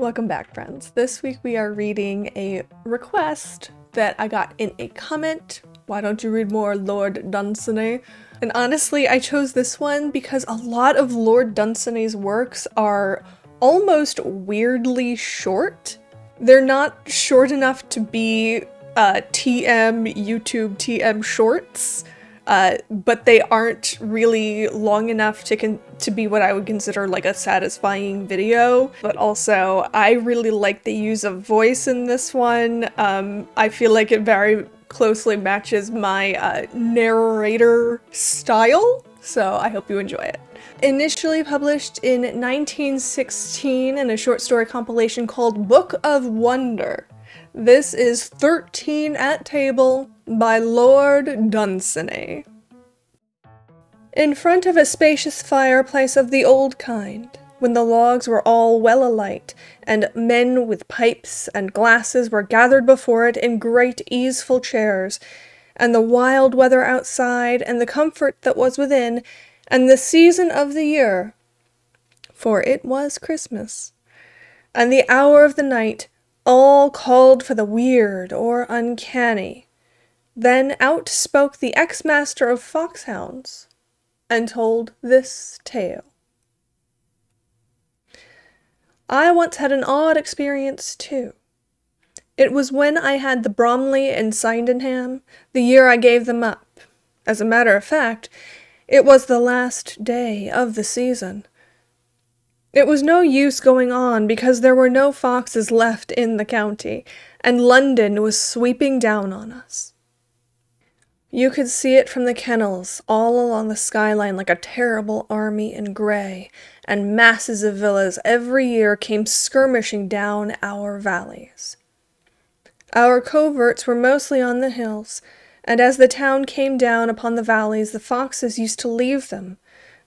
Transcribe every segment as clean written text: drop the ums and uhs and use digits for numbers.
Welcome back, friends. This week we are reading a request that I got in a comment. Why don't you read more Lord Dunsany? And honestly, I chose this one because a lot of Lord Dunsany's works are almost weirdly short. They're not short enough to be YouTube TM shorts, but they aren't really long enough to be what I would consider like a satisfying video. But also, I really like the use of voice in this one. I feel like it very closely matches my narrator style, so I hope you enjoy it. Initially published in 1916 in a short story compilation called Book of Wonder. This is 13 at Table by Lord Dunsany. In front of a spacious fireplace of the old kind, when the logs were all well alight, and men with pipes and glasses were gathered before it in great easeful chairs, and the wild weather outside, and the comfort that was within, and the season of the year, for it was Christmas, and the hour of the night, all called for the weird or uncanny. Then out spoke the ex-master of foxhounds, and told this tale. I once had an odd experience, too. It was when I had the Bromley and Sydenham, the year I gave them up. As a matter of fact, it was the last day of the season. It was no use going on because there were no foxes left in the county, and London was sweeping down on us. You could see it from the kennels all along the skyline like a terrible army in grey, and masses of villas every year came skirmishing down our valleys. Our coverts were mostly on the hills, and as the town came down upon the valleys, the foxes used to leave them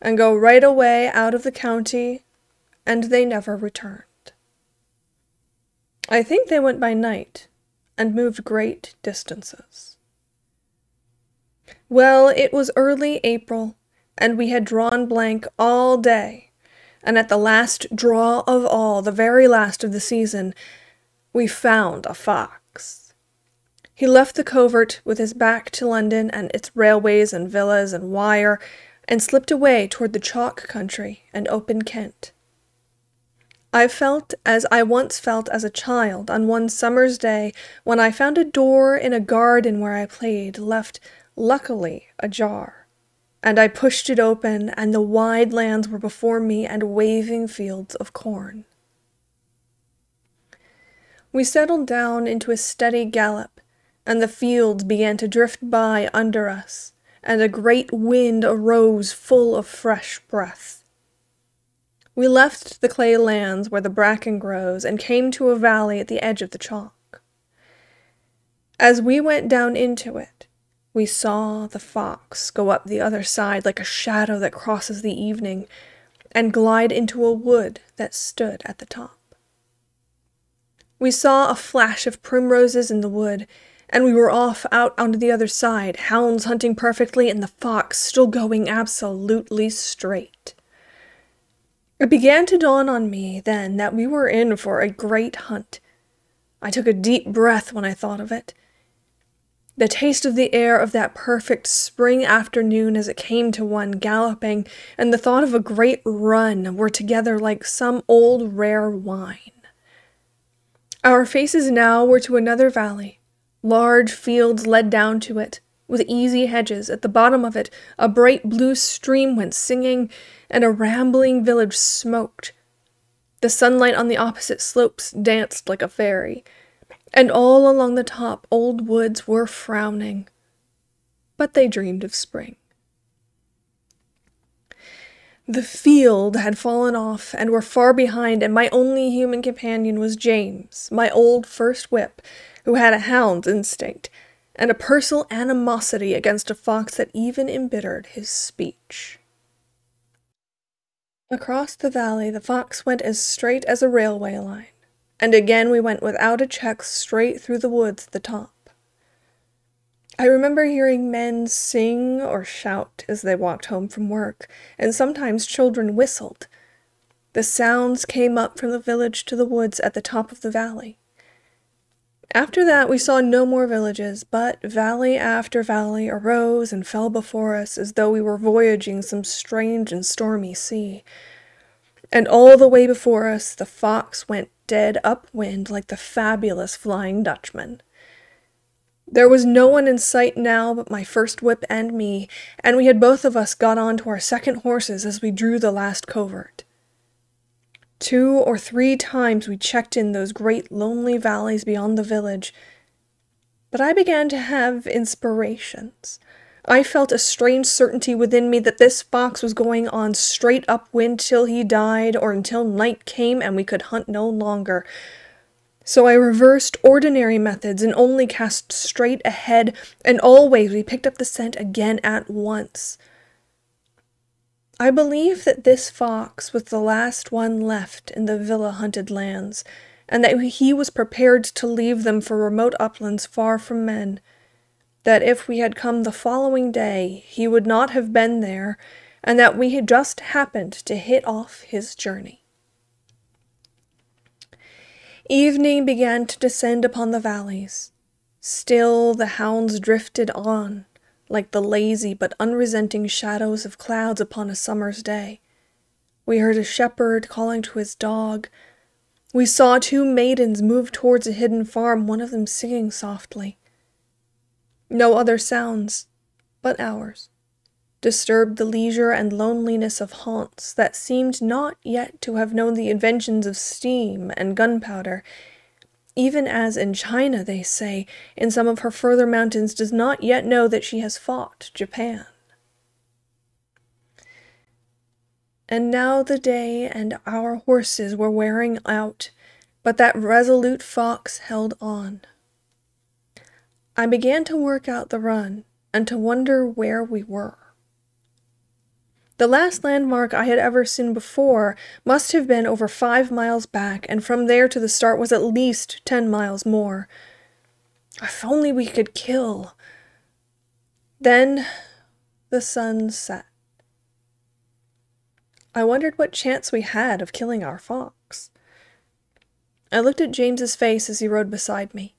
and go right away out of the county, and they never returned. I think they went by night and moved great distances. Well, it was early April, and we had drawn blank all day, and at the last draw of all, the very last of the season, we found a fox. He left the covert with his back to London and its railways and villas and wire, and slipped away toward the chalk country and open Kent. I felt as I once felt as a child on one summer's day when I found a door in a garden where I played left luckily ajar, and I pushed it open, and the wide lands were before me and waving fields of corn. We settled down into a steady gallop, and the fields began to drift by under us, and a great wind arose full of fresh breath. We left the clay lands where the bracken grows and came to a valley at the edge of the chalk. As we went down into it, we saw the fox go up the other side like a shadow that crosses the evening, and glide into a wood that stood at the top. We saw a flash of primroses in the wood, and we were off out onto the other side, hounds hunting perfectly and the fox still going absolutely straight. It began to dawn on me then that we were in for a great hunt. I took a deep breath when I thought of it. The taste of the air of that perfect spring afternoon as it came to one galloping, and the thought of a great run were together like some old rare wine. Our faces now were to another valley. Large fields led down to it, with easy hedges. At the bottom of it, a bright blue stream went singing, and a rambling village smoked. The sunlight on the opposite slopes danced like a fairy, and all along the top old woods were frowning, but they dreamed of spring. The field had fallen off and were far behind, and my only human companion was James, my old first whip, who had a hound's instinct, and a personal animosity against a fox that even embittered his speech. Across the valley the fox went as straight as a railway line, and again we went without a check straight through the woods at the top. I remember hearing men sing or shout as they walked home from work, and sometimes children whistled. The sounds came up from the village to the woods at the top of the valley. After that we saw no more villages, but valley after valley arose and fell before us as though we were voyaging some strange and stormy sea. And all the way before us the fox went dead upwind like the fabulous Flying Dutchman. There was no one in sight now but my first whip and me, and we had both of us got on to our second horses as we drew the last covert. 2 or 3 times we checked in those great lonely valleys beyond the village, but I began to have inspirations. I felt a strange certainty within me that this fox was going on straight upwind till he died, or until night came and we could hunt no longer. So I reversed ordinary methods and only cast straight ahead, and always we picked up the scent again at once. I believe that this fox was the last one left in the villa-hunted lands, and that he was prepared to leave them for remote uplands far from men, that if we had come the following day he would not have been there, and that we had just happened to hit off his journey. Evening began to descend upon the valleys. Still the hounds drifted on, like the lazy but unresenting shadows of clouds upon a summer's day. We heard a shepherd calling to his dog. We saw 2 maidens move towards a hidden farm, one of them singing softly. No other sounds, but ours, disturbed the leisure and loneliness of haunts that seemed not yet to have known the inventions of steam and gunpowder, even as in China, they say, in some of her further mountains does not yet know that she has fought Japan. And now the day and our horses were wearing out, but that resolute fox held on. I began to work out the run, and to wonder where we were. The last landmark I had ever seen before must have been over 5 miles back, and from there to the start was at least 10 miles more. If only we could kill. Then the sun set. I wondered what chance we had of killing our fox. I looked at James's face as he rode beside me.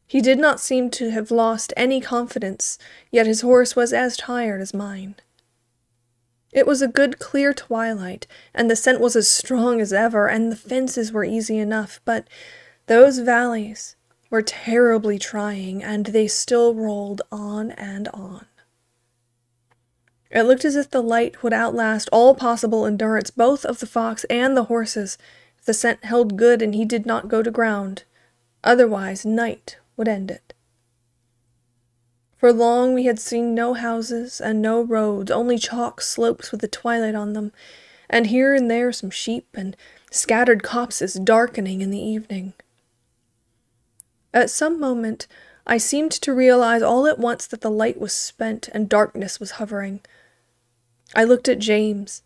He did not seem to have lost any confidence, yet his horse was as tired as mine. It was a good clear twilight, and the scent was as strong as ever, and the fences were easy enough, but those valleys were terribly trying, and they still rolled on and on. It looked as if the light would outlast all possible endurance, both of the fox and the horses, if the scent held good and he did not go to ground. Otherwise, night would end it. For long we had seen no houses and no roads, only chalk slopes with the twilight on them, and here and there some sheep and scattered copses darkening in the evening. At some moment I seemed to realize all at once that the light was spent and darkness was hovering. I looked at James.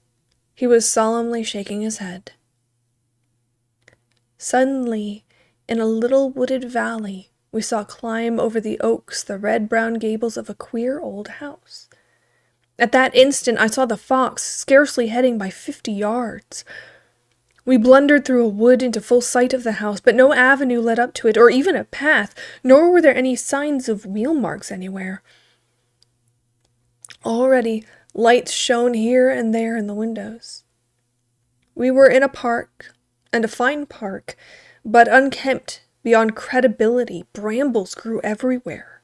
He was solemnly shaking his head. Suddenly, in a little wooded valley, we saw climb over the oaks the red-brown gables of a queer old house. At that instant I saw the fox scarcely heading by 50 yards. We blundered through a wood into full sight of the house, but no avenue led up to it, or even a path, nor were there any signs of wheel marks anywhere. Already lights shone here and there in the windows. We were in a park, and a fine park, but unkempt beyond credibility. Brambles grew everywhere.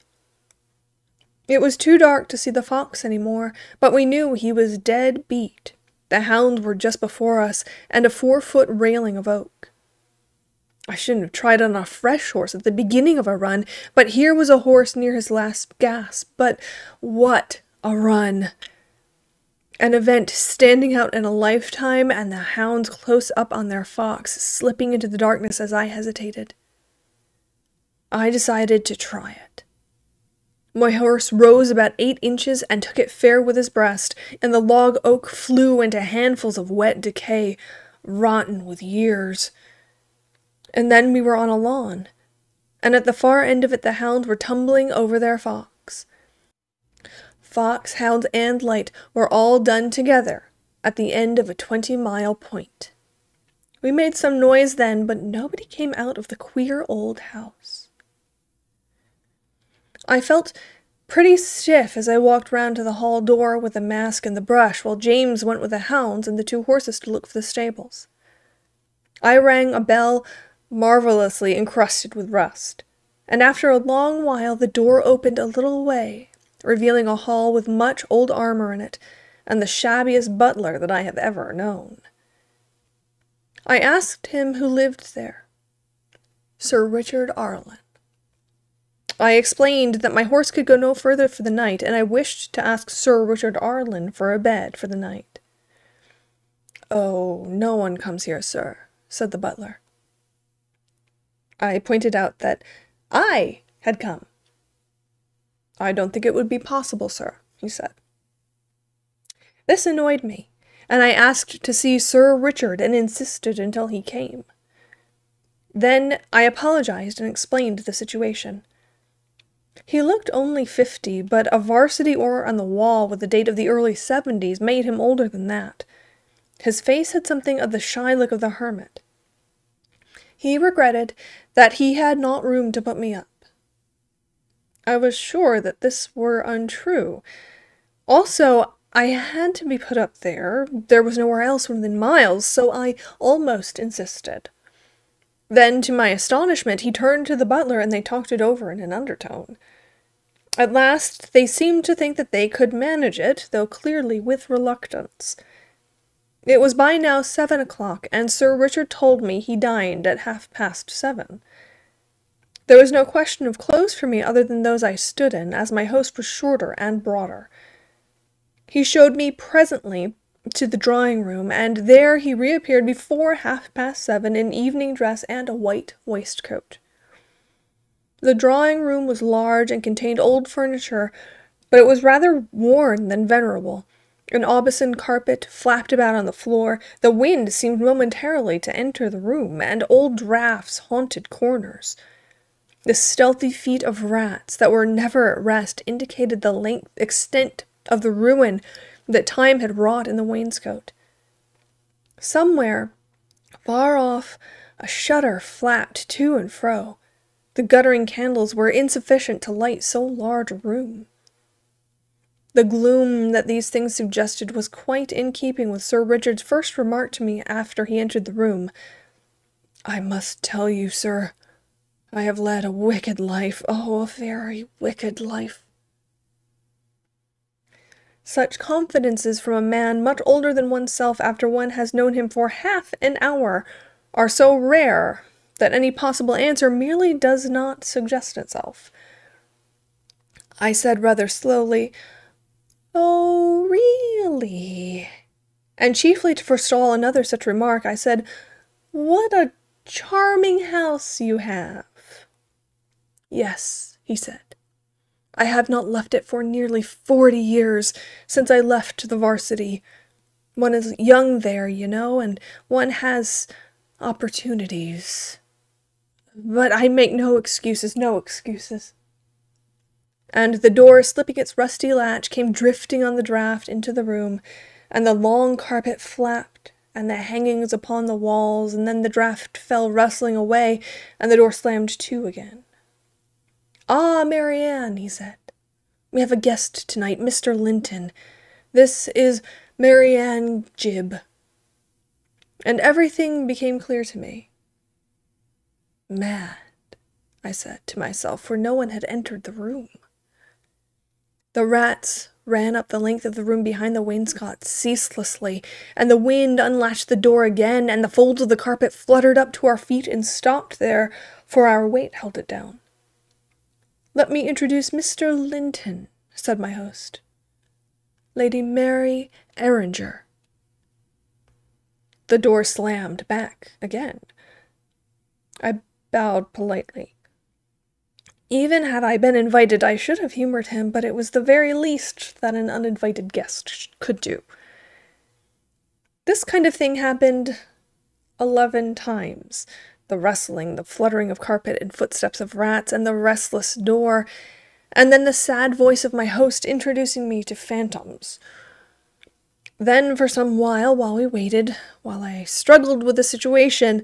It was too dark to see the fox any more, but we knew he was dead beat. The hounds were just before us, and a 4-foot railing of oak. I shouldn't have tried on a fresh horse at the beginning of a run, but here was a horse near his last gasp. But what a run! An event standing out in a lifetime, and the hounds close up on their fox, slipping into the darkness as I hesitated. I decided to try it. My horse rose about 8 inches and took it fair with his breast, and the log oak flew into handfuls of wet decay, rotten with years. And then we were on a lawn, and at the far end of it the hounds were tumbling over their fox. Fox, hounds, and light were all done together at the end of a 20-mile point. We made some noise then, but nobody came out of the queer old house. I felt pretty stiff as I walked round to the hall door with the mask and the brush, while James went with the hounds and the 2 horses to look for the stables. I rang a bell marvelously encrusted with rust, and after a long while the door opened a little way, revealing a hall with much old armor in it, and the shabbiest butler that I have ever known. I asked him who lived there. Sir Richard Arlen. I explained that my horse could go no further for the night, and I wished to ask Sir Richard Arlen for a bed for the night. "Oh, no one comes here, sir," said the butler. I pointed out that I had come. "I don't think it would be possible, sir," he said. This annoyed me, and I asked to see Sir Richard and insisted until he came. Then I apologized and explained the situation. He looked only 50, but a varsity order on the wall with the date of the early 70s made him older than that. His face had something of the shy look of the hermit. He regretted that he had not room to put me up. I was sure that this were untrue. Also, I had to be put up there. There was nowhere else within miles, so I almost insisted. Then, to my astonishment, he turned to the butler and they talked it over in an undertone. At last, they seemed to think that they could manage it, though clearly with reluctance. It was by now 7 o'clock, and Sir Richard told me he dined at 7:30. There was no question of clothes for me other than those I stood in, as my host was shorter and broader. He showed me presently to the drawing-room, and there he reappeared before 7:30 in evening dress and a white waistcoat. The drawing-room was large and contained old furniture, but it was rather worn than venerable. An Aubusson carpet flapped about on the floor, the wind seemed momentarily to enter the room, and old draughts haunted corners. The stealthy feet of rats that were never at rest indicated the extent of the ruin that time had wrought in the wainscot. Somewhere, far off, a shutter flapped to and fro. The guttering candles were insufficient to light so large a room. The gloom that these things suggested was quite in keeping with Sir Richard's first remark to me after he entered the room. "I must tell you, sir, I have led a wicked life, oh, a very wicked life." Such confidences from a man much older than oneself after one has known him for half an hour are so rare that any possible answer merely does not suggest itself. I said rather slowly, "Oh, really?" And chiefly to forestall another such remark, I said, "What a charming house you have." "Yes," he said. "I have not left it for nearly 40 years, since I left the varsity. One is young there, you know, and one has opportunities. But I make no excuses. And the door, slipping its rusty latch, came drifting on the draught into the room, and the long carpet flapped, and the hangings upon the walls, and then the draught fell rustling away, and the door slammed to again. "Ah, Marianne," he said, "we have a guest tonight, Mr. Linton. This is Marianne Gibb." And everything became clear to me. "Mad," I said to myself, for no one had entered the room. The rats ran up the length of the room behind the wainscot ceaselessly, and the wind unlatched the door again, and the folds of the carpet fluttered up to our feet and stopped there, for our weight held it down. "Let me introduce Mr. Linton," said my host. "Lady Mary Erringer." The door slammed back again. I bowed politely. Even had I been invited, I should have humored him, but it was the very least that an uninvited guest could do. This kind of thing happened 11 times. The rustling, the fluttering of carpet and footsteps of rats, and the restless door, and then the sad voice of my host introducing me to phantoms. Then, for some while we waited, while I struggled with the situation,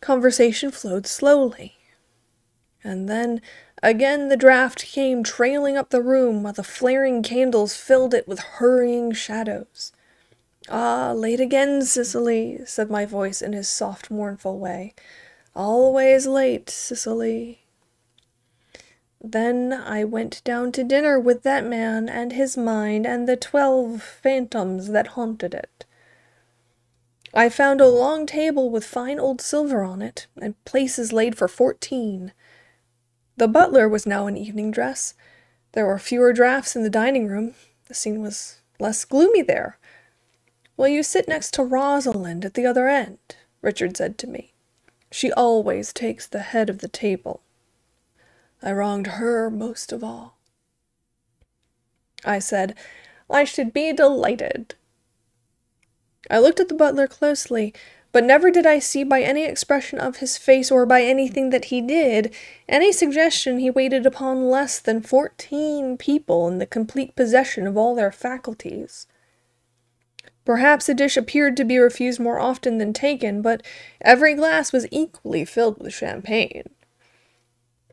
conversation flowed slowly. And then, again the draught came trailing up the room, while the flaring candles filled it with hurrying shadows. "Ah, late again, Cicely," said my voice in his soft, mournful way. "Always late, Cicely." Then I went down to dinner with that man and his mind and the 12 phantoms that haunted it. I found a long table with fine old silver on it, and places laid for 14. The butler was now in evening dress. There were fewer draughts in the dining room. The scene was less gloomy there. "Will you sit next to Rosalind at the other end?" Richard said to me. "She always takes the head of the table." I wronged her most of all. I said, "I should be delighted." I looked at the butler closely, but never did I see by any expression of his face or by anything that he did any suggestion he waited upon less than 14 people in the complete possession of all their faculties. Perhaps a dish appeared to be refused more often than taken, but every glass was equally filled with champagne.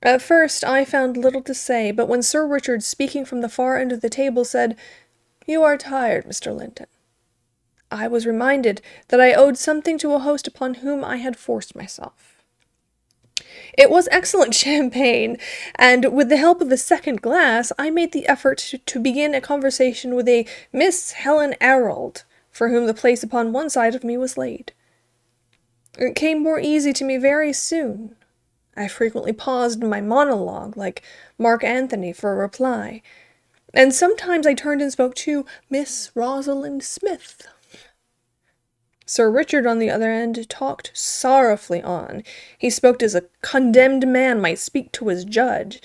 At first I found little to say, but when Sir Richard, speaking from the far end of the table, said, "You are tired, Mr. Linton," I was reminded that I owed something to a host upon whom I had forced myself. It was excellent champagne, and with the help of a second glass, I made the effort to begin a conversation with a Miss Helen Arrold, for whom the place upon one side of me was laid. It came more easy to me very soon. I frequently paused in my monologue, like Mark Antony, for a reply, and sometimes I turned and spoke to Miss Rosalind Smith. Sir Richard, on the other end, talked sorrowfully on. He spoke as a condemned man might speak to his judge,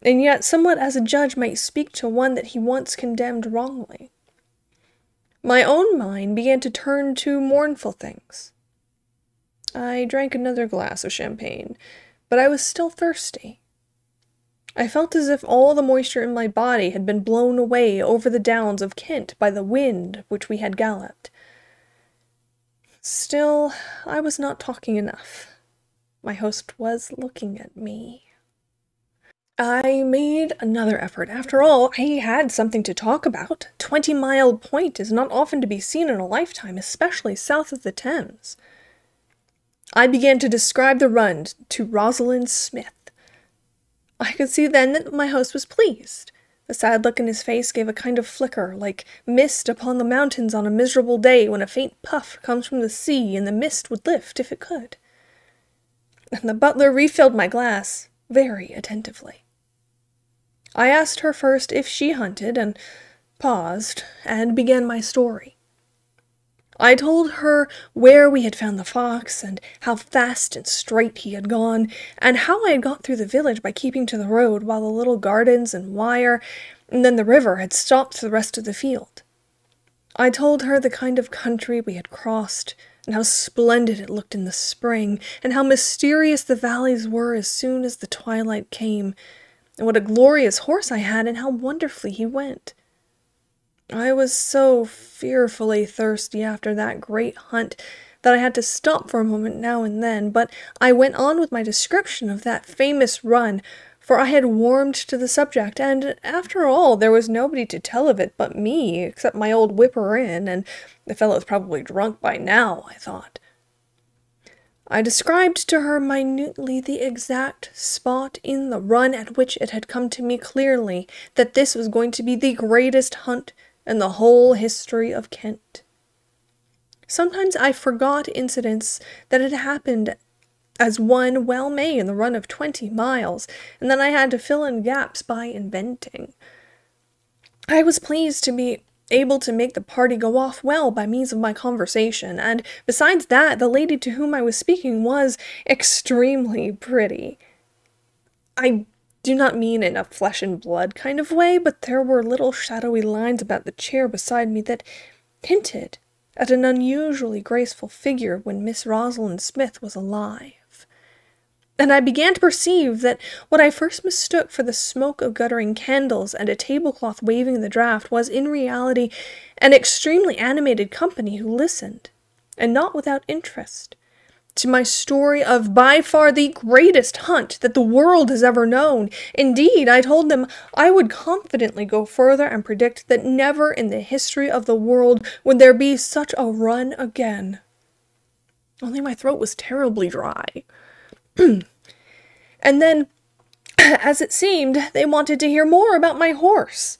and yet somewhat as a judge might speak to one that he once condemned wrongly. My own mind began to turn to mournful things. I drank another glass of champagne, but I was still thirsty. I felt as if all the moisture in my body had been blown away over the downs of Kent by the wind which we had galloped. Still, I was not talking enough. My host was looking at me. I made another effort. After all, I had something to talk about. 20 Mile Point is not often to be seen in a lifetime, especially south of the Thames. I began to describe the run to Rosalind Smith. I could see then that my host was pleased. The sad look in his face gave a kind of flicker, like mist upon the mountains on a miserable day when a faint puff comes from the sea and the mist would lift if it could. And the butler refilled my glass very attentively. I asked her first if she hunted, and paused, and began my story. I told her where we had found the fox, and how fast and straight he had gone, and how I had got through the village by keeping to the road, while the little gardens and wire, and then the river had stopped the rest of the field. I told her the kind of country we had crossed, and how splendid it looked in the spring, and how mysterious the valleys were as soon as the twilight came, and what a glorious horse I had, and how wonderfully he went. I was so fearfully thirsty after that great hunt that I had to stop for a moment now and then, but I went on with my description of that famous run, for I had warmed to the subject, and after all there was nobody to tell of it but me, except my old whipper-in, and the fellow's probably drunk by now, I thought. I described to her minutely the exact spot in the run at which it had come to me clearly that this was going to be the greatest hunt in the whole history of Kent. Sometimes I forgot incidents that had happened as one well may in the run of 20 miles, and then I had to fill in gaps by inventing. I was pleased to be able to make the party go off well by means of my conversation, and besides that, the lady to whom I was speaking was extremely pretty. I do not mean in a flesh and blood kind of way, but there were little shadowy lines about the chair beside me that hinted at an unusually graceful figure when Miss Rosalind Smith was alive. and I began to perceive that what I first mistook for the smoke of guttering candles and a tablecloth waving in the draught was in reality an extremely animated company who listened, and not without interest, to my story of by far the greatest hunt that the world has ever known. Indeed, I told them I would confidently go further and predict that never in the history of the world would there be such a run again. Only my throat was terribly dry. And then, as it seemed, they wanted to hear more about my horse.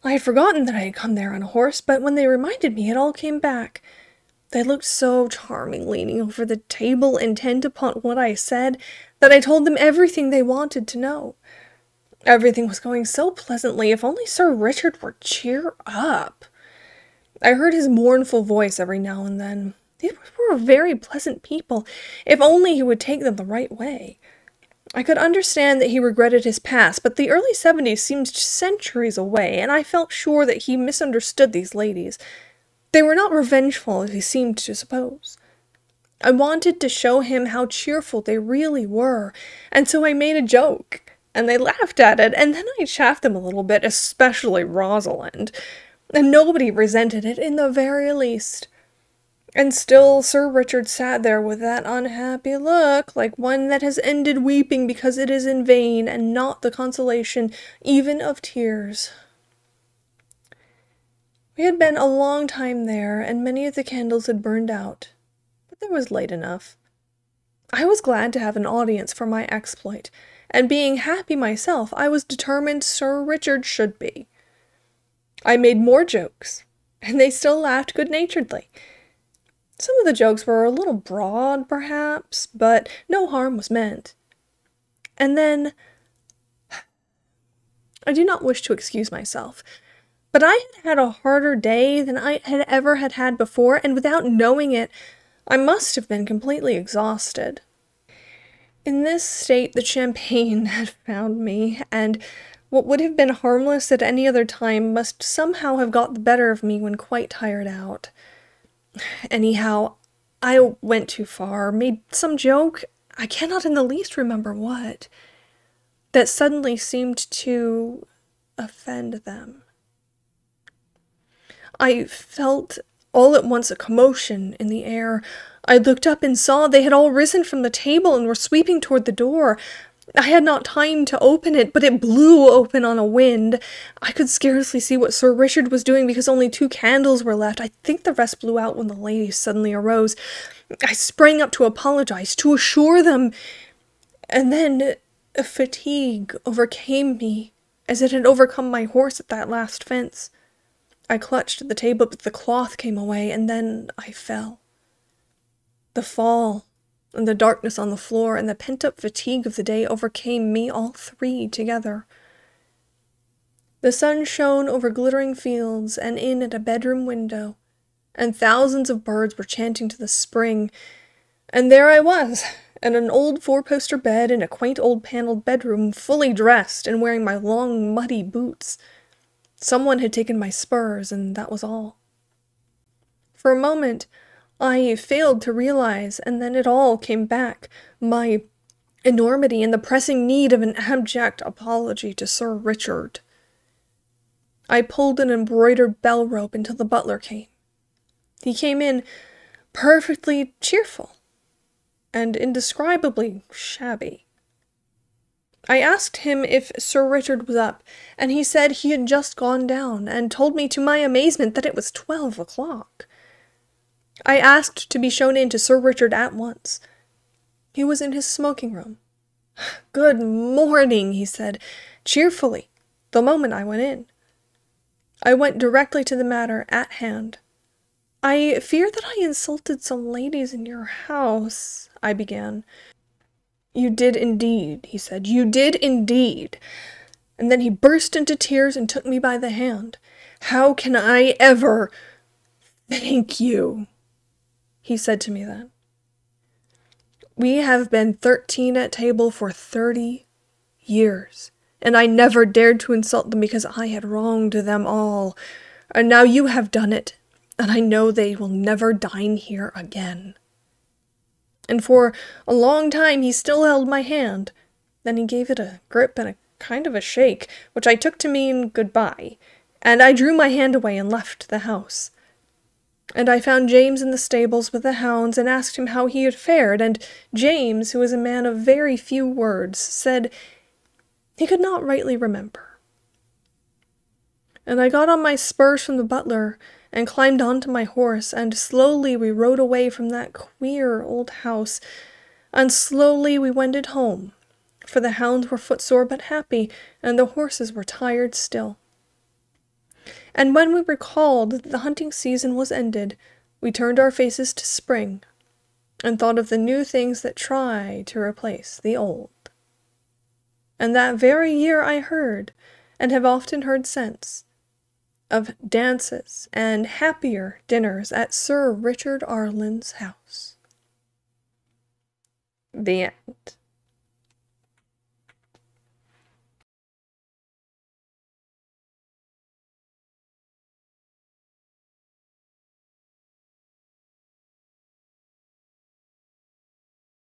I had forgotten that I had come there on a horse, but when they reminded me, it all came back. They looked so charming leaning over the table, intent upon what I said, that I told them everything they wanted to know. Everything was going so pleasantly, if only Sir Richard would cheer up. I heard his mournful voice every now and then. These were very pleasant people, if only he would take them the right way. I could understand that he regretted his past, but the early 70s seemed centuries away, and I felt sure that he misunderstood these ladies. They were not revengeful, as he seemed to suppose. I wanted to show him how cheerful they really were, and so I made a joke, and they laughed at it, and then I chaffed them a little bit, especially Rosalind, and nobody resented it in the very least. And still Sir Richard sat there with that unhappy look, like one that has ended weeping because it is in vain, and not the consolation even of tears. We had been a long time there, and many of the candles had burned out, but there was light enough. I was glad to have an audience for my exploit, and being happy myself, I was determined Sir Richard should be. I made more jokes, and they still laughed good-naturedly. Some of the jokes were a little broad, perhaps, but no harm was meant. And then, I do not wish to excuse myself, but I had had a harder day than I had ever had before, and without knowing it, I must have been completely exhausted. In this state, the champagne had found me, and what would have been harmless at any other time must somehow have got the better of me when quite tired out. Anyhow, I went too far, made some joke, I cannot in the least remember what, that suddenly seemed to offend them. I felt all at once a commotion in the air. I looked up and saw they had all risen from the table and were sweeping toward the door. I had not time to open it, but it blew open on a wind. I could scarcely see what Sir Richard was doing because only 2 candles were left. I think the rest blew out when the ladies suddenly arose. I sprang up to apologize, to assure them, and then a fatigue overcame me, as it had overcome my horse at that last fence. I clutched at the table, but the cloth came away, and then I fell. The fall, and the darkness on the floor, and the pent-up fatigue of the day overcame me, all 3 together. The sun shone over glittering fields, and in at a bedroom window, and thousands of birds were chanting to the spring, and there I was, in an old 4-poster bed in a quaint old panelled bedroom, fully dressed, and wearing my long, muddy boots. Someone had taken my spurs, and that was all. For a moment, I failed to realize, and then it all came back, my enormity and the pressing need of an abject apology to Sir Richard. I pulled an embroidered bell rope until the butler came. He came in perfectly cheerful and indescribably shabby. I asked him if Sir Richard was up, and he said he had just gone down, and told me to my amazement that it was 12 o'clock. I asked to be shown in to Sir Richard at once. He was in his smoking room. "Good morning," he said, cheerfully, the moment I went in. I went directly to the matter at hand. "I fear that I insulted some ladies in your house," I began. "You did indeed," he said. "You did indeed." And then he burst into tears and took me by the hand. "How can I ever thank you?" he said to me then. "We have been 13 at table for 30 years, and I never dared to insult them because I had wronged them all. And now you have done it, and I know they will never dine here again." and for a long time he still held my hand. Then he gave it a grip and a kind of a shake, which I took to mean goodbye, and I drew my hand away and left the house. And I found James in the stables with the hounds and asked him how he had fared, and James, who was a man of very few words, said he could not rightly remember. And I got on my spurs from the butler and climbed onto my horse, and slowly we rode away from that queer old house, and slowly we wended home, for the hounds were footsore but happy, and the horses were tired still. And when we recalled that the hunting season was ended, we turned our faces to spring, and thought of the new things that try to replace the old. And that very year I heard, and have often heard since, of dances and happier dinners at Sir Richard Arlen's house. The end.